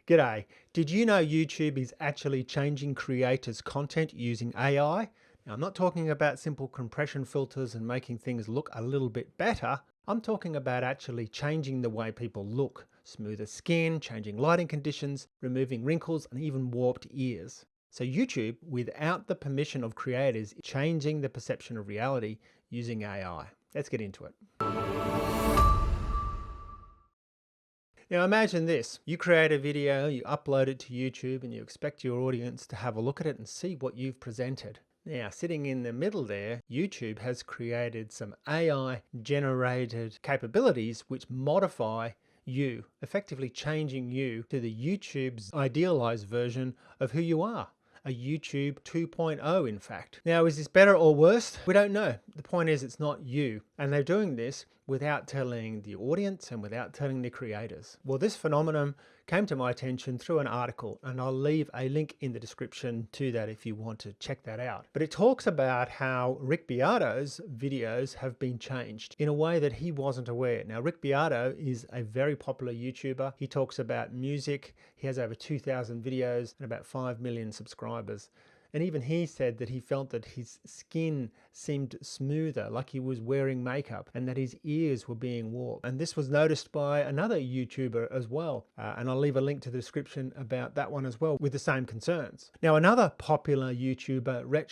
G'day. Did you know YouTube is actually changing creators' content using AI? Now, I'm not talking about simple compression filters and making things look a little bit better. I'm talking about actually changing the way people look, smoother skin, changing lighting conditions, removing wrinkles, and even warped ears. So YouTube, without the permission of creators, is changing the perception of reality using AI. Let's get into it. Now imagine this, you create a video, you upload it to YouTube and you expect your audience to have a look at it and see what you've presented. Now sitting in the middle there, YouTube has created some AI generated capabilities which modify you, effectively changing you to the YouTube's idealized version of who you are. A YouTube 2.0 in fact. Now is this better or worse? We don't know. The point is it's not you. And they're doing this without telling the audience and without telling the creators. Well, this phenomenon came to my attention through an article, and I'll leave a link in the description to that if you want to check that out. But it talks about how Rick Biato's videos have been changed in a way that he wasn't aware. Now, Rick Biato is a very popular YouTuber. He talks about music. He has over 2,000 videos and about 5 million subscribers. And even he said that he felt that his skin seemed smoother, like he was wearing makeup, and that his ears were being warped. And this was noticed by another YouTuber as well. And I'll leave a link to the description about that one as well with the same concerns. Now, another popular YouTuber, Rhett,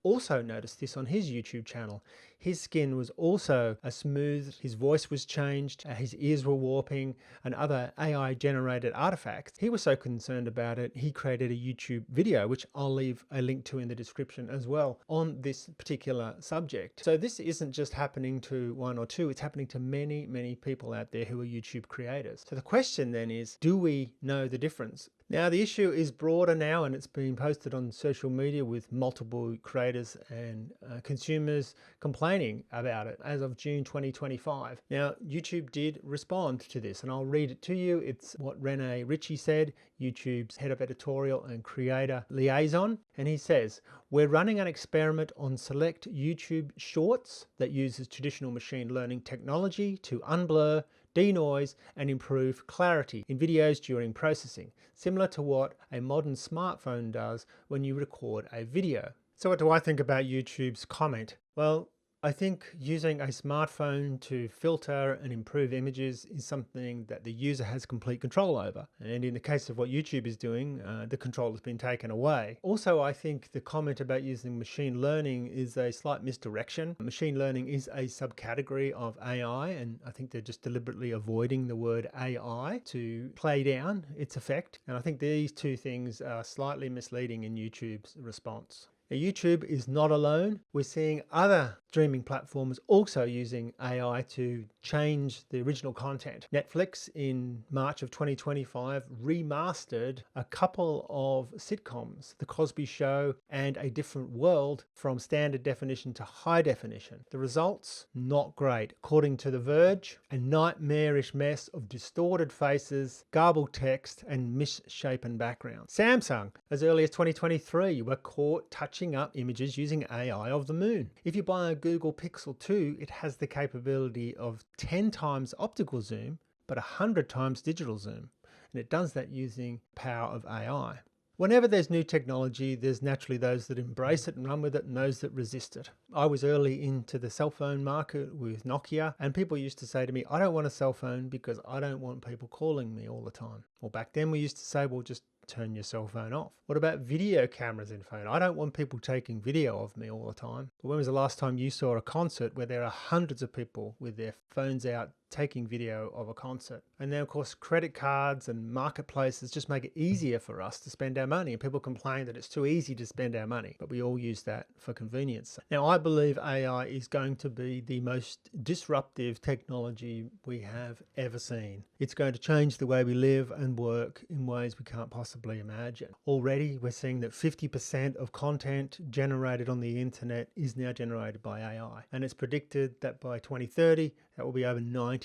also noticed this on his YouTube channel. His skin was also smooth, his voice was changed, his ears were warping, and other AI generated artifacts. He was so concerned about it, he created a YouTube video, which I'll leave a link to in the description as well, on this particular subject. So this isn't just happening to one or two, it's happening to many, many people out there who are YouTube creators. So the question then is, do we know the difference? Now the issue is broader now, and it's been posted on social media with multiple creators and consumers complaining about it as of June 2025. Now YouTube did respond to this, and I'll read it to you. It's what Rene Ritchie said, YouTube's head of editorial and creator liaison, and he says, "We're running an experiment on select YouTube shorts that uses traditional machine learning technology to unblur, denoise and improve clarity in videos during processing, similar to what a modern smartphone does when you record a video." So what do I think about YouTube's comment? Well, I think using a smartphone to filter and improve images is something that the user has complete control over. And in the case of what YouTube is doing, the control has been taken away. Also, I think the comment about using machine learning is a slight misdirection. Machine learning is a subcategory of AI, and I think they're just deliberately avoiding the word AI to play down its effect. And I think these two things are slightly misleading in YouTube's response. Now, YouTube is not alone. We're seeing other streaming platforms also using AI to change the original content. Netflix in March of 2025 remastered a couple of sitcoms, The Cosby Show and A Different World, from standard definition to high definition. The results, not great. According to The Verge, a nightmarish mess of distorted faces, garbled text and misshapen backgrounds. Samsung, as early as 2023, were caught touching up images using AI of the moon. If you buy a Google Pixel 2, it has the capability of 10 times optical zoom, but 100 times digital zoom. And it does that using power of AI. Whenever there's new technology, there's naturally those that embrace it and run with it and those that resist it. I was early into the cell phone market with Nokia, and people used to say to me, I don't want a cell phone because I don't want people calling me all the time. Well, back then we used to say, well, just turn your cell phone off. What about video cameras in phone? I don't want people taking video of me all the time. But when was the last time you saw a concert where there are hundreds of people with their phones out taking video of a concert? And then of course credit cards and marketplaces just make it easier for us to spend our money, and people complain that it's too easy to spend our money, but we all use that for convenience. Now I believe AI is going to be the most disruptive technology we have ever seen. It's going to change the way we live and work in ways we can't possibly imagine. Already we're seeing that 50% of content generated on the internet is now generated by AI, and it's predicted that by 2030 that will be over 90%.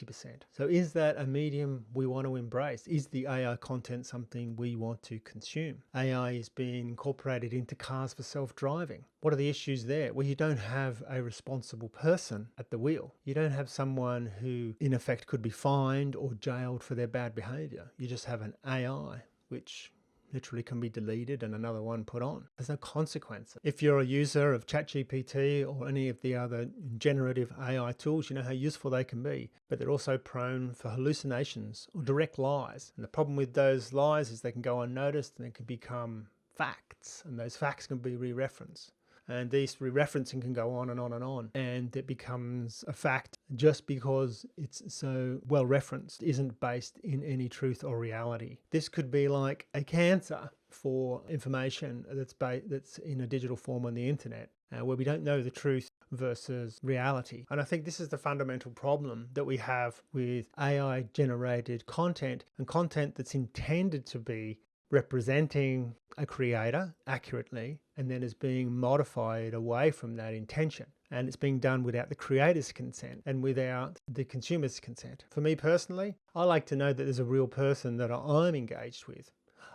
So is that a medium we want to embrace? Is the AI content something we want to consume? AI is being incorporated into cars for self-driving. What are the issues there? Well, you don't have a responsible person at the wheel. You don't have someone who in effect could be fined or jailed for their bad behavior. You just have an AI. which literally can be deleted and another one put on. There's no consequence. If you're a user of ChatGPT or any of the other generative AI tools, you know how useful they can be, but they're also prone for hallucinations or direct lies. And the problem with those lies is they can go unnoticed and they can become facts, and those facts can be re-referenced. And these re-referencing can go on and on and on, and it becomes a fact just because it's so well referenced, isn't based in any truth or reality. This could be like a cancer for information that's in a digital form on the internet, where we don't know the truth versus reality. And I think this is the fundamental problem that we have with AI generated content, and content that's intended to be representing a creator accurately and then is being modified away from that intention. And it's being done without the creator's consent and without the consumer's consent. For me personally, I like to know that there's a real person that I'm engaged with.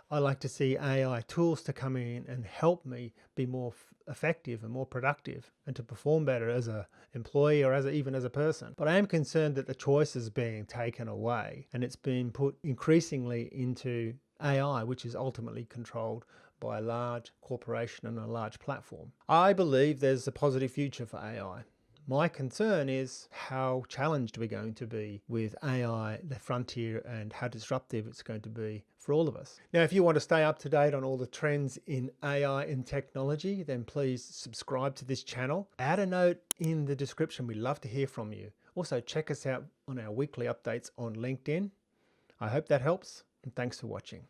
I like to see AI tools to come in and help me be more effective and more productive and to perform better as an employee or even as a person. But I am concerned that the choice is being taken away and it's being put increasingly into AI, which is ultimately controlled by a large corporation and a large platform. I believe there's a positive future for AI. My concern is how challenged we're going to be with AI, the frontier, and how disruptive it's going to be for all of us. Now, if you want to stay up to date on all the trends in AI and technology, then please subscribe to this channel. Add a note in the description. We'd love to hear from you. Also, check us out on our weekly updates on LinkedIn. I hope that helps, and thanks for watching.